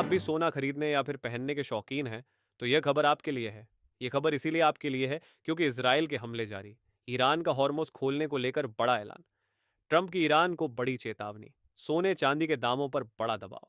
जब भी सोना खरीदने या फिर पहनने के शौकीन हैं, तो यह खबर आपके लिए है। ये खबर इसीलिए आपके लिए है क्योंकि इजराइल के हमले जारी, ईरान का हॉर्मोज खोलने को लेकर बड़ा ऐलान, ट्रंप की ईरान को बड़ी चेतावनी, सोने चांदी के दामों पर बड़ा दबाव।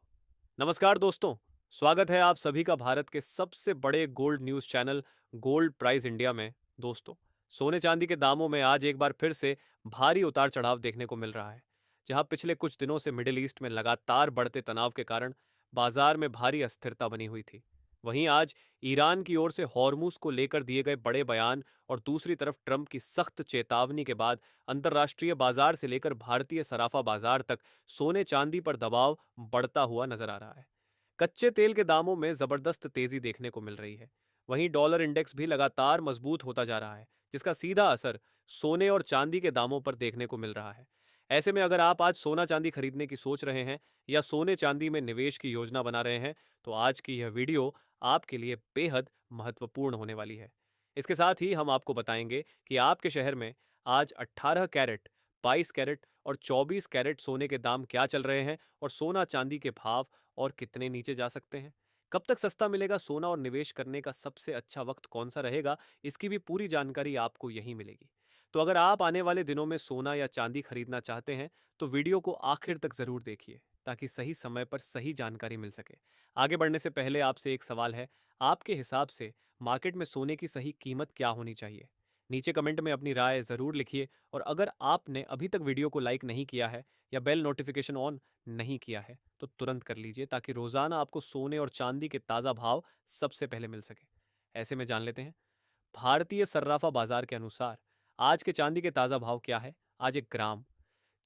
नमस्कार दोस्तों, स्वागत है आप सभी का भारत के सबसे बड़े gold news channel gold prize India में। दोस्तों, सोने चांदी के दामों में आज एक बार फिर से भारी उतार चढ़ाव देखने को मिल रहा है। जहां पिछले कुछ दिनों से मिडिल ईस्ट में लगातार बढ़ते तनाव के कारण बाजार में भारी अस्थिरता बनी हुई थी, वहीं आज ईरान की ओर से हॉर्मूज को लेकर दिए गए बड़े बयान और दूसरी तरफ ट्रंप की सख्त चेतावनी के बाद अंतर्राष्ट्रीय बाजार से लेकर भारतीय सराफा बाजार तक सोने चांदी पर दबाव बढ़ता हुआ नजर आ रहा है। कच्चे तेल के दामों में जबरदस्त तेजी देखने को मिल रही है। वहीं डॉलर इंडेक्स भी लगातार मजबूत होता जा रहा है, जिसका सीधा असर सोने और चांदी के दामों पर देखने को मिल रहा है। ऐसे में अगर आप आज सोना चांदी खरीदने की सोच रहे हैं या सोने चांदी में निवेश की योजना बना रहे हैं, तो आज की यह वीडियो आपके लिए बेहद महत्वपूर्ण होने वाली है। इसके साथ ही हम आपको बताएंगे कि आपके शहर में आज 18 कैरेट, 22 कैरेट और 24 कैरेट सोने के दाम क्या चल रहे हैं और सोना चांदी के भाव और कितने नीचे जा सकते हैं। कब तक सस्ता मिलेगा सोना और निवेश करने का सबसे अच्छा वक्त कौन सा रहेगा, इसकी भी पूरी जानकारी आपको यहीं मिलेगी। तो अगर आप आने वाले दिनों में सोना या चांदी खरीदना चाहते हैं, तो वीडियो को आखिर तक जरूर देखिए ताकि सही समय पर सही जानकारी मिल सके। आगे बढ़ने से पहले आपसे एक सवाल है, आपके हिसाब से मार्केट में सोने की सही कीमत क्या होनी चाहिए? नीचे कमेंट में अपनी राय ज़रूर लिखिए और अगर आपने अभी तक वीडियो को लाइक नहीं किया है या बेल नोटिफिकेशन ऑन नहीं किया है, तो तुरंत कर लीजिए ताकि रोज़ाना आपको सोने और चांदी के ताज़ा भाव सबसे पहले मिल सके। ऐसे में जान लेते हैं भारतीय सर्राफा बाजार के अनुसार आज के चांदी के ताज़ा भाव क्या है। आज 1 ग्राम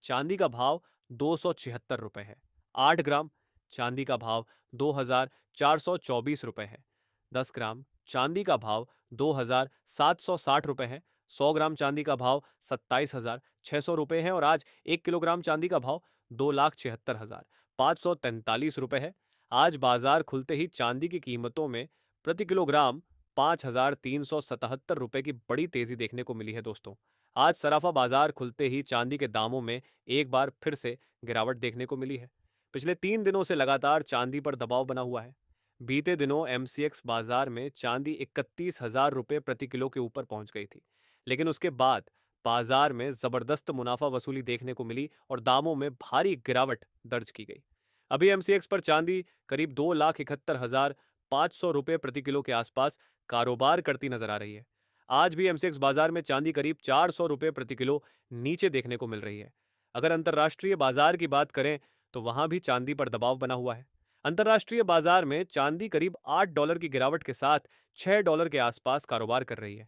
चांदी का भाव 276 रुपये है। 8 ग्राम चांदी का भाव 2424 रुपये है। 10 ग्राम चांदी का भाव 2760 रुपये है। 100 ग्राम चांदी का भाव 27,600 रुपये है और आज 1 किलोग्राम चांदी का भाव 2,76,543 रुपये है। आज बाजार खुलते ही चांदी की कीमतों में प्रति किलोग्राम 5,377 रुपये की बड़ी तेजी देखने को मिली है। दोस्तों, आज सराफा बाजार खुलते ही चांदी के दामों में एक बार फिर से गिरावट देखने को मिली है। पिछले 3 दिनों से लगातार चांदी पर दबाव बना हुआ है। बीते दिनों एमसीएक्स बाजार में चांदी 31,000 रुपये प्रति किलो के ऊपर पहुंच गई थी, लेकिन उसके बाद बाजार में जबरदस्त मुनाफा वसूली देखने को मिली और दामों में भारी गिरावट दर्ज की गई। अभी एमसीएक्स पर चांदी करीब 2,71,500 रुपये प्रति किलो के आसपास कारोबार करती नजर आ रही है। आज भी एमसीएक्स बाजार में चांदी करीब 400 रुपये प्रति किलो नीचे देखने को मिल रही है। अगर अंतर्राष्ट्रीय बाजार की बात करें तो वहां भी चांदी पर दबाव बना हुआ है। अंतर्राष्ट्रीय बाजार में चांदी करीब $8 की गिरावट के साथ $6 के आसपास कारोबार कर रही है।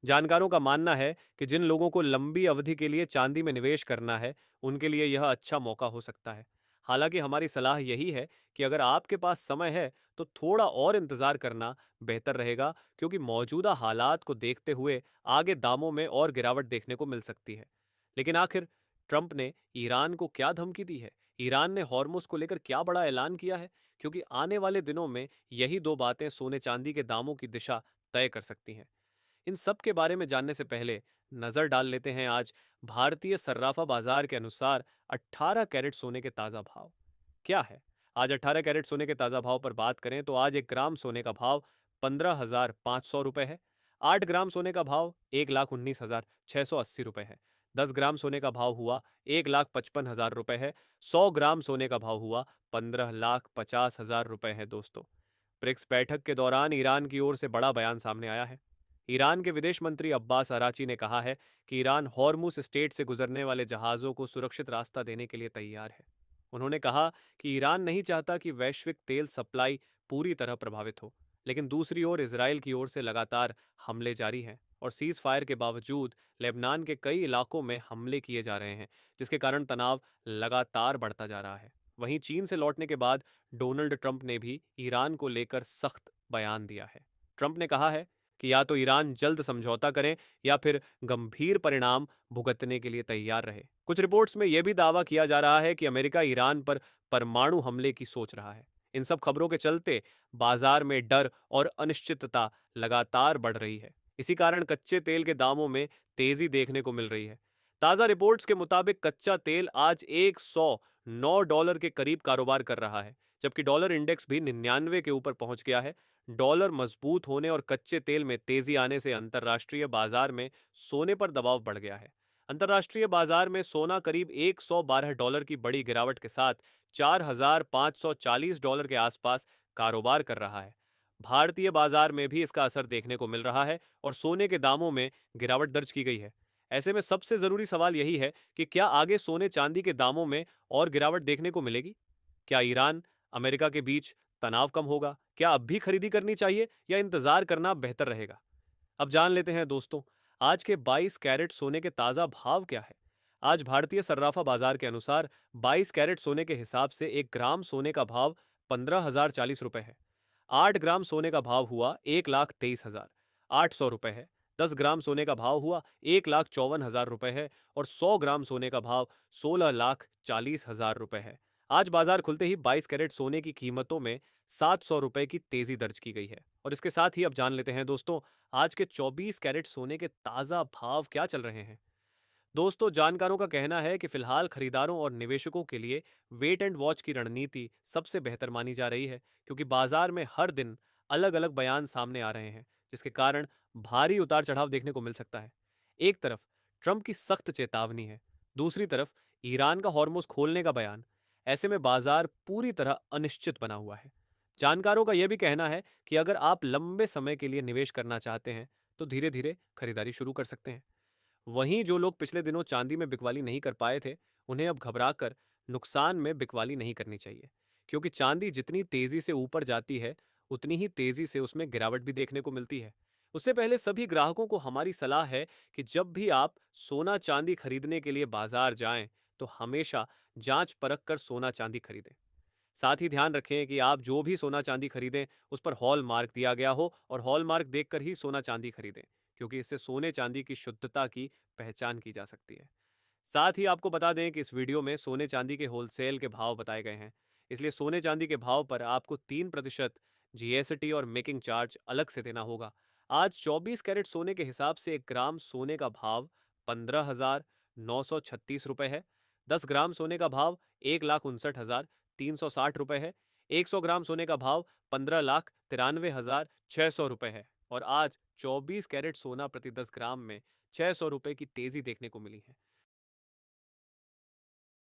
जानकारों का मानना है कि जिन लोगों को लंबी अवधि के लिए चांदी में निवेश करना है, उनके लिए यह अच्छा मौका हो सकता है। हालांकि हमारी सलाह यही है कि अगर आपके पास समय है तो थोड़ा और इंतजार करना बेहतर रहेगा, क्योंकि मौजूदा हालात को देखते हुए आगे दामों में और गिरावट देखने को मिल सकती है। लेकिन आखिर ट्रंप ने ईरान को क्या धमकी दी है? ईरान ने हॉर्मुज को लेकर क्या बड़ा ऐलान किया है? क्योंकि आने वाले दिनों में यही दो बातें सोने चांदी के दामों की दिशा तय कर सकती हैं। इन सब के बारे में जानने से पहले नजर डाल लेते हैं आज भारतीय सर्राफा बाजार के अनुसार 18 कैरेट सोने के ताजा भाव क्या है। आज 18 कैरेट सोने के ताजा भाव पर बात करें तो आज 1 ग्राम सोने का भाव 15,500 रुपये है। 8 ग्राम सोने का भाव 1,19,680 रुपये है। 10 ग्राम सोने का भाव हुआ 1,55,000 रुपये है। 100 ग्राम सोने का भाव हुआ 15,50,000 रुपये है। दोस्तों, ब्रिक्स बैठक के दौरान ईरान की ओर से बड़ा बयान सामने आया है। ईरान के विदेश मंत्री अब्बास अराची ने कहा है कि ईरान हॉर्मुज स्टेट से गुजरने वाले जहाज़ों को सुरक्षित रास्ता देने के लिए तैयार है। उन्होंने कहा कि ईरान नहीं चाहता कि वैश्विक तेल सप्लाई पूरी तरह प्रभावित हो, लेकिन दूसरी ओर इसराइल की ओर से लगातार हमले जारी हैं और सीज फायर के बावजूद लेबनान के कई इलाकों में हमले किए जा रहे हैं, जिसके कारण तनाव लगातार बढ़ता जा रहा है। वहीं चीन से लौटने के बाद डोनाल्ड ट्रंप ने भी ईरान को लेकर सख्त बयान दिया है। ट्रंप ने कहा है कि या तो ईरान जल्द समझौता करे या फिर गंभीर परिणाम भुगतने के लिए तैयार रहे। कुछ रिपोर्ट्स में यह भी दावा किया जा रहा है कि अमेरिका ईरान पर परमाणु हमले की सोच रहा है। इन सब खबरों के चलते बाजार में डर और अनिश्चितता लगातार बढ़ रही है। इसी कारण कच्चे तेल के दामों में तेजी देखने को मिल रही है। ताजा रिपोर्ट्स के मुताबिक कच्चा तेल आज $109 के करीब कारोबार कर रहा है, जबकि डॉलर इंडेक्स भी 99 के ऊपर पहुंच गया है। डॉलर मजबूत होने और कच्चे तेल में तेजी आने से अंतर्राष्ट्रीय बाजार में सोने पर दबाव बढ़ गया है। अंतर्राष्ट्रीय बाजार में सोना करीब $112 की बड़ी गिरावट के साथ $4,540 के आसपास कारोबार कर रहा है। भारतीय बाजार में भी इसका असर देखने को मिल रहा है और सोने के दामों में गिरावट दर्ज की गई है। ऐसे में सबसे जरूरी सवाल यही है कि क्या आगे सोने चांदी के दामों में और गिरावट देखने को मिलेगी? क्या ईरान अमेरिका के बीच तनाव कम होगा? क्या अब भी खरीदी करनी चाहिए या इंतजार करना बेहतर रहेगा? अब जान लेते हैं दोस्तों, आज के 22 कैरेट सोने के ताजा भाव क्या है। आज भारतीय सर्राफा बाजार के अनुसार 22 कैरेट सोने के हिसाब से 1 ग्राम सोने का भाव 15,040 रुपए है। 8 ग्राम सोने का भाव हुआ 1,23,800 रुपए है। 10 ग्राम सोने का भाव हुआ 1,54,000 रुपए है और 100 ग्राम सोने का भाव 16,40,000 रुपए है। आज बाजार खुलते ही 22 कैरेट सोने की कीमतों में 700 रुपए की तेजी दर्ज की गई है। और इसके साथ ही अब जान लेते हैं दोस्तों, आज के 24 कैरेट सोने के ताजा भाव क्या चल रहे हैं। दोस्तों, जानकारों का कहना है कि फिलहाल खरीदारों और निवेशकों के लिए वेट एंड वॉच की रणनीति सबसे बेहतर मानी जा रही है, क्योंकि बाजार में हर दिन अलग अलग बयान सामने आ रहे हैं, जिसके कारण भारी उतार चढ़ाव देखने को मिल सकता है। एक तरफ ट्रंप की सख्त चेतावनी है, दूसरी तरफ ईरान का हॉर्मुज खोलने का बयान। ऐसे में बाजार पूरी तरह अनिश्चित बना हुआ है। जानकारों का यह भी कहना है कि अगर आप लंबे समय के लिए निवेश करना चाहते हैं तो धीरे धीरे खरीदारी शुरू कर सकते हैं। वहीं जो लोग पिछले दिनों चांदी में बिकवाली नहीं कर पाए थे, उन्हें अब घबराकर नुकसान में बिकवाली नहीं करनी चाहिए, क्योंकि चांदी जितनी तेजी से ऊपर जाती है, उतनी ही तेजी से उसमें गिरावट भी देखने को मिलती है। उससे पहले सभी ग्राहकों को हमारी सलाह है कि जब भी आप सोना चांदी खरीदने के लिए बाजार जाएं, तो हमेशा जांच परख कर सोना चांदी खरीदें। साथ ही ध्यान रखें कि आप जो भी सोना चांदी खरीदें, उस पर हॉल मार्क दिया गया हो और हॉल मार्क देखकर ही सोना चांदी खरीदें, क्योंकि इससे सोने चांदी की शुद्धता की पहचान की जा सकती है। साथ ही आपको बता दें कि इस वीडियो में सोने चांदी के होलसेल के भाव बताए गए हैं, इसलिए सोने चांदी के भाव पर आपको 3% जीएसटी और मेकिंग चार्ज अलग से देना होगा। आज 24 कैरेट सोने के हिसाब से 1 ग्राम सोने का भाव 15,936 रुपए है। 10 ग्राम सोने का भाव 1,59,360 रुपए है। 100 ग्राम सोने का भाव 15,93,600 रुपए है। और आज 24 कैरेट सोना प्रति 10 ग्राम में 600 रुपए की तेजी देखने को मिली है।